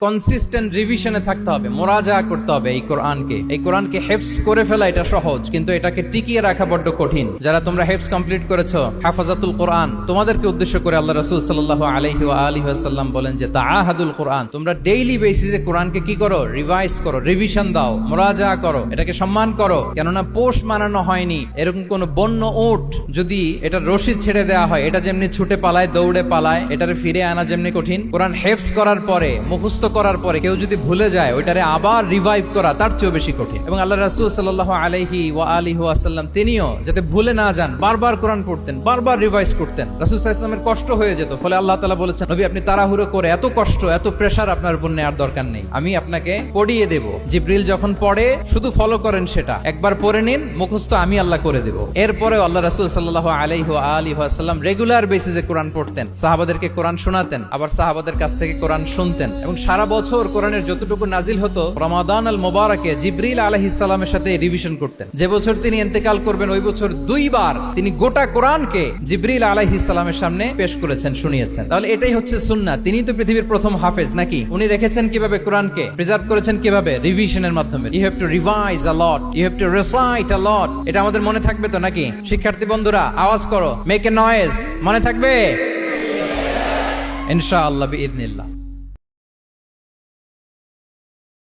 Consistent রিভিশনে থাকতে হবে, মোরাজা করতে হবে এই কোরআনকে হেফজ করে ফেলা এটা সহজ, কিন্তু এটাকে টিকিয়ে রাখা বড্ড কঠিন। যারা তোমরা হেফজ কমপ্লিট করেছো, হাফাজাতুল কোরআন, তোমাদেরকে উদ্দেশ্য করে আল্লাহ রাসূল সাল্লাল্লাহু আলাইহি ওয়া আলিহি ওয়াসাল্লাম বলেন যে তাআহাদুল কোরআন, তোমরা ডেইলি বেসিসে কোরআনকে কি করো, রিভাইজ করো, রিভিশন দাও, মোরাজা করো, এটাকে সম্মান করো। কেননা পোষ মানানো হয়নি এরকম কোন বন্য উট যদি এটা রশি ছেড়ে দেওয়া হয়, এটা যেমনি ছুটে পালায়, দৌড়ে পালায়, এটারে ফিরে আনা যেমনি কঠিন, কোরআন হেফজ করার পরে, মুখস্থ করার পরে কেউ যদি ভুলে যায়, ওইটারে আবার রিভাইভ করা তার চেয়েও বেশি কঠিন। এবং আল্লাহ রাসূল সাল্লাল্লাহু আলাইহি ওয়া আলিহি ওয়াসাল্লাম তিনিও যাতে ভুলে না যান বারবার কোরআন পড়তেন, বারবার রিভাইজ করতেন। রাসূল সাল্লাল্লাহু আলাইহি ওয়াসাল্লামের কষ্ট হয়ে যেত, ফলে আল্লাহ তাআলা বলেছেন, নবী আপনি তাড়াহুড়ো করে এত কষ্ট, এত প্রেসার আপনার উপর নেওয়ার দরকার নেই, আমি আপনাকে পড়িয়ে দেব। জিবরিল যখন পড়ে শুধু ফলো করেন, সেটা একবার পড়ে নিন, মুখস্থ আমি আল্লাহ করে দেব। এরপরে আল্লাহ রাসূল সাল্লাল্লাহু আলাইহি ওয়া আলিহি ওয়াসাল্লাম রেগুলার বেসিসে কোরআন পড়তেন, সাহাবাদেরকে কোরআন শোনাতেন, আবার সাহাবাদের কাছ থেকে কোরআন শুনতেন। এবং সারা বছর কোরআনের যতটুকু নাজিল হতো, রমাদান আল মুবারাকে জিবরিল আলাইহিস সালামের সাথে রিভিশন করতেন। যে বছর তিনি ইন্তেকাল করবেন, ওই বছর দুইবার তিনি গোটা কোরআনকে জিবরিল আলাইহিস সালামের সামনে পেশ করেছেন, শুনিয়েছেন। তাহলে এটাই হচ্ছে সুন্নাহ। তিনি তো পৃথিবীর প্রথম হাফেজ নাকি? উনি রেখেছেন কিভাবে কোরআনকে, প্রিজার্ভ করেছেন কিভাবে? রিভিশনের মাধ্যমে। You have to revise a lot, you have to recite a lot. এটা আমাদের মনে থাকবে তো নাকি? শিক্ষার্থী বন্ধুরা আওয়াজ করো, মেক এ নয়েজ। মনে থাকবে ইনশাআল্লাহ বিইذنিল্লাহ।